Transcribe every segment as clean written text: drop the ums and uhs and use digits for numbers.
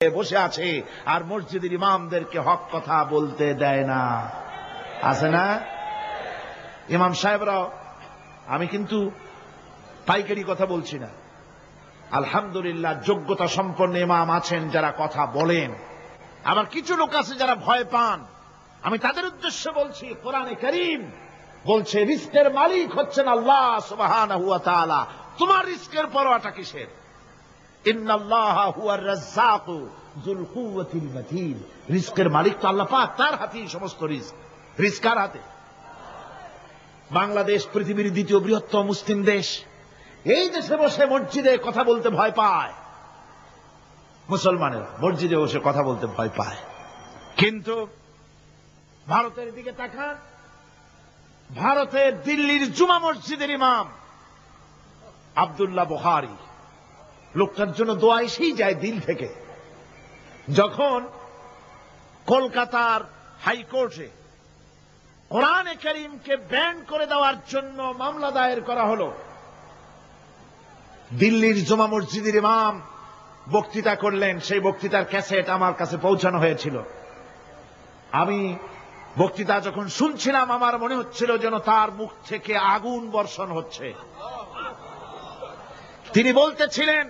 বসে আছে আর মসজিদের ইমামদেরকে হক কথা বলতে দেয় না, আছে না? ইমাম সাহেবরাও, আমি কিন্তু পাইকারি কথা বলছি না, আলহামদুলিল্লাহ যোগ্যতা সম্পন্ন ইমাম আছেন যারা কথা বলেন। আবার কিছু লোক আছে যারা ভয় পান, আমি তাদের উদ্দেশ্যে বলছি, কোরআনে কারীম বলছে রিজকের মালিক হচ্ছেন আল্লাহ সুবহানাহু ওয়া তাআলা। তোমার রিজকের পরোয়াটা কিসের? ইন্নাল্লাহা হুয়ার রাজ্জাকু যুল কুওয়াতিল মাতিন। রিজকের মালিক তো আল্লাহ পাক, তার হাতেই সমস্ত রিজক। রিজক কার হাতে? বাংলাদেশ পৃথিবীর দ্বিতীয় বৃহত্তম মুসলিম দেশ। এই দেশে বসে মসজিদে কথা বলতে ভয় পায় মুসলমানেরা, মসজিদে বসে কথা বলতে ভয় পায়। কিন্তু ভারতের দিকে তাকান, ভারতের দিল্লির জুমা মসজিদের ইমাম আব্দুল্লাহ বুখারী, লোকটার জন্য দোয়া এসেই যায় দিল থেকে। যখন কলকাতার হাইকোর্টে কোরআনে কারীমকে ব্যান করে দেওয়ার জন্য মামলা দায়ের করা হলো, দিল্লির জুমা মসজিদের ইমাম বক্তৃতা করলেন। সেই বক্তৃতার ক্যাসেট আমার কাছে পৌঁছানো হয়েছিল। আমি বক্তৃতা যখন শুনছিলাম আমার মনে হচ্ছিল যেন তার মুখ থেকে আগুন বর্ষণ হচ্ছে। তিনি বলতেছিলেন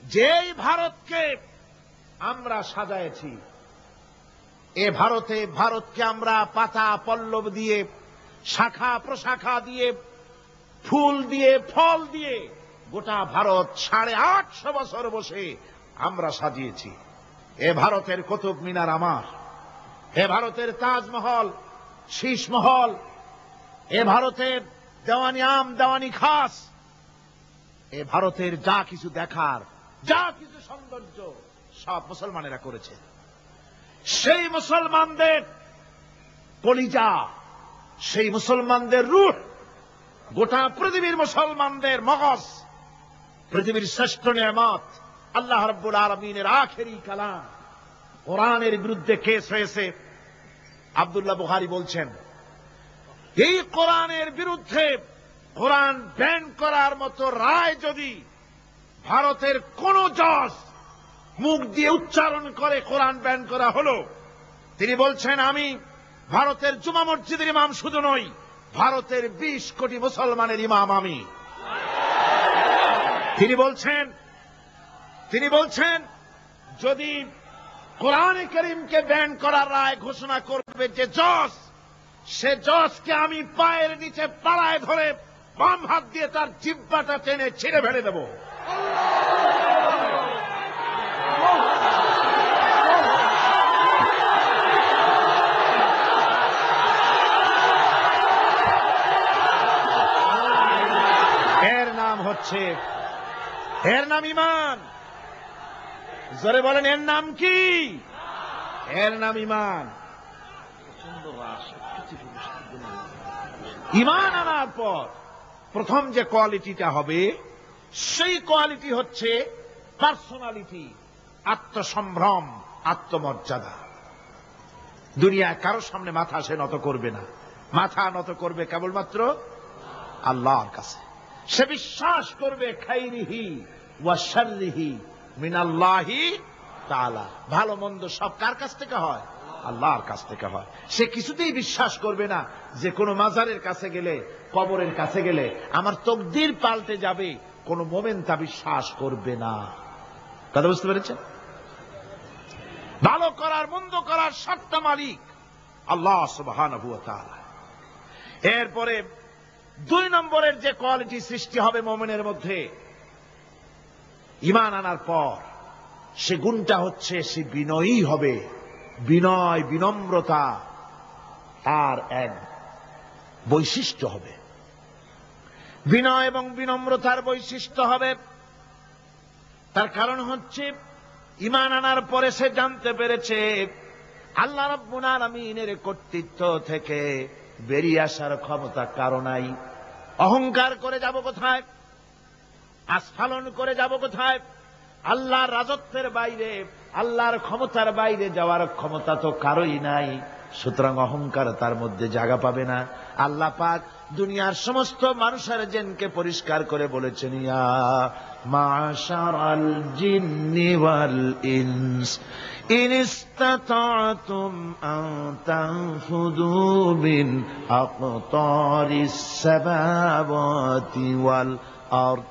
যে এই ভারতকে আমরা সাজাইছি, এ ভারতকে আমরা পাতা পল্লব দিয়ে, শাখা প্রশাখা দিয়ে, ফুল দিয়ে, ফল দিয়ে গোটা ভারত 850 বছর বসে আমরা সাজিয়েছি। এ ভারতের কুতুব মিনার আমার, এ ভারতের তাজমহল, শীষমহল, এ ভারতের দেওয়ানি আম, দেওয়ানি খাস, এ ভারতের যা কিছু দেখার, যা কিছু সৌন্দর্য সব মুসলমানেরা করেছে। সেই মুসলমানদের কলিজা, সেই মুসলমানদের রূহ, গোটা পৃথিবীর মুসলমানদের মগজ, পৃথিবীর শ্রেষ্ঠ নিয়ামত আল্লাহ রাব্বুল আলামিনের আখেরি কালাম কোরআনের বিরুদ্ধে কেস হয়েছে। আব্দুল্লাহ বুখারী বলছেন, এই কোরআনের বিরুদ্ধে কোরআন ব্যান করার মতো রায় যদি ভারতের কোন জজ মুখ দিয়ে উচ্চারণ করে কোরআন ব্যান করা হলো, তিনি বলছেন আমি ভারতের জুমা মসজিদের ইমাম শুধু নই, ভারতের 20 কোটি মুসলমানের ইমাম আমি। তিনি বলছেন যদি কোরআনে কারীমকে ব্যান করার রায় ঘোষণা করবে যে জজ, সে জজকে আমি পায়ের নিচে পাড়ায় ধরে বাম হাত দিয়ে তার জিহ্বাটা টেনে ছিঁড়ে ফেলে দেব। এর নাম ইমান। জোরে বলেন, এর নাম কি? এর নাম ইমান। ইমান আনার পর প্রথম যে কোয়ালিটিটা হবে, সেই কোয়ালিটি হচ্ছে পার্সোনালিটি, আত্মসম্ভ্রম, আত্মমর্যাদা। দুনিয়ায় কারোর সামনে মাথা সে নত করবে না, মাথা নত করবে কেবলমাত্র আল্লাহর কাছে। সে বিশ্বাস করবে খাইরিহি ওয়া শাররিহি মিনাল্লাহি তাআলা, ভালো মন্দ সব কার কাছ থেকে হয়? আল্লাহর কাছ থেকে হয়। সে কিছুতেই বিশ্বাস করবে না যে কোনো মাজারের কাছে গেলে, কবরের কাছে গেলে আমার তকদির পাল্টে যাবে, কোন মোমেন তা বিশ্বাস করবে না। কথা বুঝতে পেরেছেন? ভালো করার মন্দ করার সত্তা মালিক আল্লাহ সুবহানাহু ওয়া তাআলা। এরপরে 2 নম্বরের যে কোয়ালিটি সৃষ্টি হবে মুমিনের মধ্যে ঈমান আনার পর, সে গুণটা হচ্ছে সে বিনয়ী হবে। বিনয়, বিনম্রতা তার এক বৈশিষ্ট্য হবে। বিনয় এবং বিনম্রতার বৈশিষ্ট্য হবে। তার কারণ হচ্ছে ঈমান আনার পরে সে জানতে পেরেছে আল্লাহ রাব্বুল আলামিনের কর্তৃত্ব থেকে বেরিয়ে আসার ক্ষমতা কারো নাই। অহংকার করে যাব কোথায়? আস্ফালন করে যাব কোথায়? আল্লাহর রাজত্বের বাইরে, আল্লাহর ক্ষমতার বাইরে যাওয়ার ক্ষমতা তো কারোই নাই। সুতরাং অহংকার তার মধ্যে জায়গা পাবে না। আল্লাহ পাক দুনিয়ার সমস্ত মানুষের জিনকে পরিষ্কার করে বলেছেন, ইয়া মাশারাল জিন্নি ওয়াল ইনস ইন ইসতাতা'তুম আন তানফুযু মিন আকতারিস সামাওয়াতি ওয়াল আরদ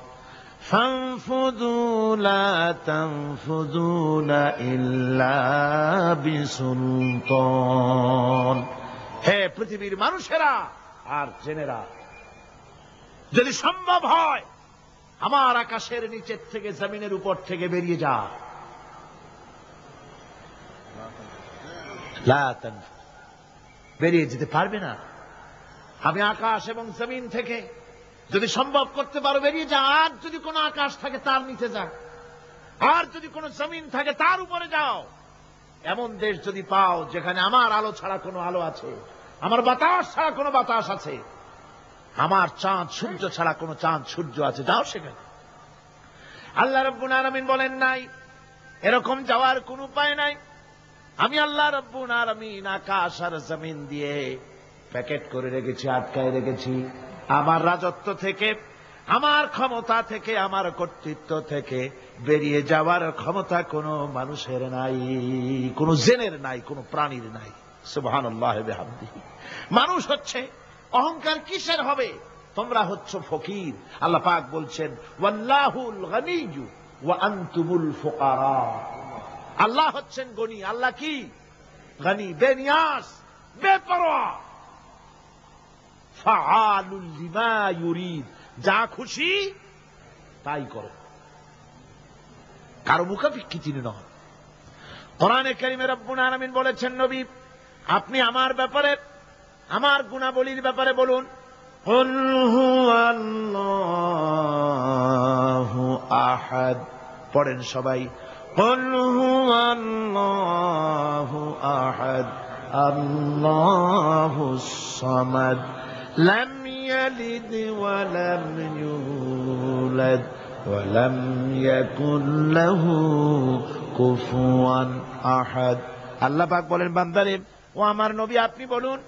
فانفذوا لا تنفذون إلا بسلطان। হে পৃথিবীর মানুষেরা আর জেনেরা, যদি সম্ভব হয় আমার আকাশের নিচের থেকে জমিনের উপর থেকে বেরিয়ে যা, লা তানফুযু, বেরিয়ে যেতে পারবে না। আমি আকাশ এবং জমিন থেকে যদি সম্ভব করতে পারো বেরিয়ে যা। আর যদি কোনো আকাশ থাকে তার নিচে যা, আর যদি কোনো জমিন থাকে তার উপরে যাও। এমন দেশ যদি পাও যেখানে আমার আলো ছাড়া কোনো আলো আছে, আমার বাতাস ছাড়া কোনো বাতাস আছে, আমার চাঁদ সূর্য ছাড়া কোনো চাঁদ সূর্য আছে, যাও সেখানে। আল্লাহ রাব্বুল আলামিন বলেন নাই এরকম যাওয়ার কোনো উপায় নাই। আমি আল্লাহ রাব্বুল আলামিন আকাশ আর জমিন দিয়ে প্যাকেট করে রেখেছি, আটকায় রেখেছি। আমার রাজত্ব থেকে, আমার ক্ষমতা থেকে, আমার কর্তৃত্ব থেকে বেরিয়ে যাওয়ার ক্ষমতা কোনো মানুষের নাই, কোনো জিনের নাই, কোনো প্রাণীর নাই। সুবহানাল্লাহ বিহামদিহি। মানুষ হচ্ছে অহংকার কিসের হবে? তোমরা হচ্ছ ফকির। আল্লাহ পাক বলছেন, ওয়াল্লাহুল গনিয়্যু ওয়া আনতুমুল ফুকারা। আল্লাহ হচ্ছেন গনি। আল্লাহ কি? গনি, বেনিয়াস, বেপরোয়া। ফাআলুল লিমা ইউরিদ, যা খুশি তাই করো, কারো মুখাপেক্ষী তিনি নন। কোরআনে কারিমে রব্বুল আলামিন বলেছেন, নবী আপনি আমার ব্যাপারে, আমার গুণাবলীর ব্যাপারে বলুন। কুল হুয়াল্লাহু আহাদ, পড়েন সবাই। কুল হুয়াল্লাহু আহাদ আল্লাহুস সামাদ লাম ইয়ালিদ ওয়া লাম ইউলাদ ওয়া লাম ইয়াকুল লাহু কুফুয়ান আহাদ। আল্লাহ পাক বলেন, বান্দারে ও আমার নবী আপনি বলুন,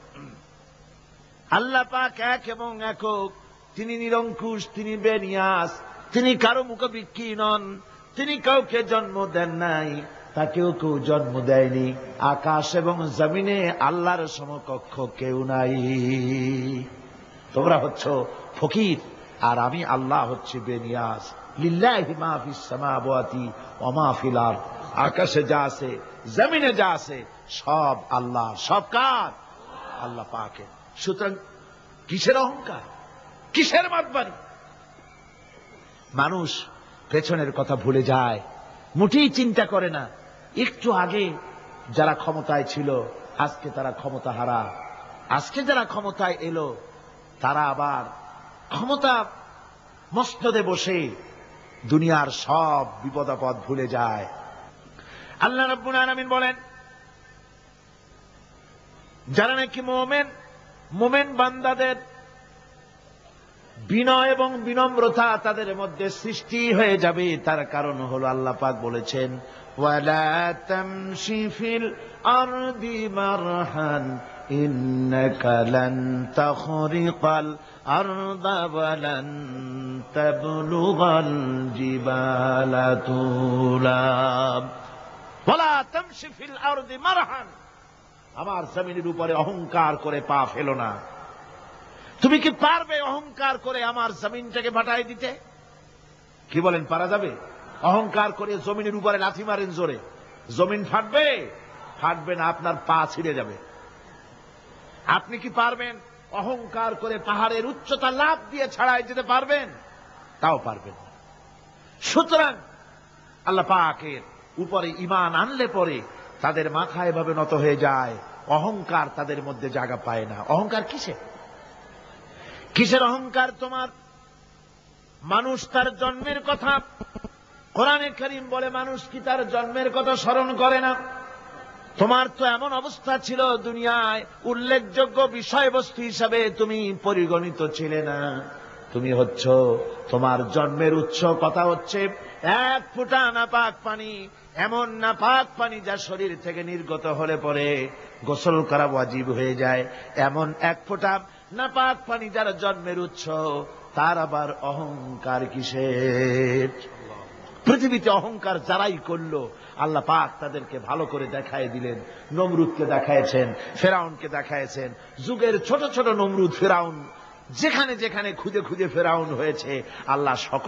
আল্লাহ পাক এক এবং একক, তিনি নিরঙ্কুশ, তিনি বেনিয়াস, তিনি কারো মুখাপেক্ষী নন, তিনি কাউকে জন্ম দেন নাই, তাকেও কেউ জন্ম দেয়নি। আকাশ এবং জমিনে আল্লাহর সমকক্ষ কেউ নাই। তোমরা হচ্ছ ফকির আর আমি আল্লাহ হচ্ছে বেনিয়াস। লিল্লাহি মা ফিস সামাওয়াতি ওয়া মা ফিল আরদ, আকাশে যা আছে জমিনে যা আছে সব আল্লাহ। সব কার? আল্লাহ পাকের। সুতরাং কিসের অহংকার, কিসের মাতবাড়ি? মানুষ পেছনের কথা ভুলে যায়, মোটেই চিন্তা করে না। একটু আগে যারা ক্ষমতায় ছিল আজকে তারা ক্ষমতা হারা, আজকে যারা ক্ষমতায় এলো তারা আবার ক্ষমতা মসনদে বসে দুনিয়ার সব বিপদ আপদ ভুলে যায়। আল্লাহ রাব্বুল আলামিন বলেন, যারা নাকি মোমেন বান্দাদের বিনয় এবং বিনম্রতা তাদের মধ্যে সৃষ্টি হয়ে যাবে, তার কারণ হলো আল্লাহ পাক বলেছেন, ওয়ালা তামশি ফিল আরদি মারহান ইন্নাকা লান তাখরিকাল আরদা ওয়া লান তাবলুগাল জিবালা তুলা। ওয়ালা তামশি ফিল আরদি মারহান, আমার জমিনের উপরে অহংকার করে পা ফেলো না। তুমি কি পারবে অহংকার করে আমার জমিনটাকে ফাটাই দিতে? কি বলেন, পারা যাবে? অহংকার করে জমিনের উপরে লাথি মারেন জোরে, জমিন ফাটবে? ফাটবে না, আপনার পা ছিঁড়ে যাবে। আপনি কি পারবেন অহংকার করে পাহাড়ের উচ্চতা লাফ দিয়ে ছাড়াই যেতে পারবেন? তাও পারবেন না। সুতরাং আল্লাহ পাকের উপরে ঈমান আনলে পরে তাদের মাথা এভাবে নত হয়ে যায়, অহংকার তাদের মধ্যে জায়গা পায় না। অহংকার কিসের? কিসের অহংকার তোমার? মানুষ তার জন্মের কথা, কোরআনে কারীম বলে মানুষ কি তার জন্মের কথা স্মরণ করে না? তোমার তো এমন অবস্থা ছিল, দুনিয়ায় উল্লেখযোগ্য বিষয়বস্তু হিসাবে তুমি পরিগণিত ছিলে না। তুমি হচ্ছ, তোমার জন্মের উৎস কথা হচ্ছে এক ফোঁটা নাপাক পানি, এমন নাপাক পানি যা শরীর থেকে নির্গত হলে পরে গোসল করা ওয়াজিব হয়ে যায়, এমন এক ফোঁটা নাপাক পানি যার জন্মের উৎস, তার আবার অহংকার কিসের? পৃথিবীতে অহংকার যারাই করলো আল্লাহ পাক তাদেরকে ভালো করে দেখায় দিলেন। নমরুদকে দেখায়ছেন, ফেরাউনকে দেখায়ছেন, যুগের ছোট ছোট নমরুদ ফেরাউন যেখানে যেখানে খুদে খুদে ফেরাউন হয়েছে, আল্লাহ সকল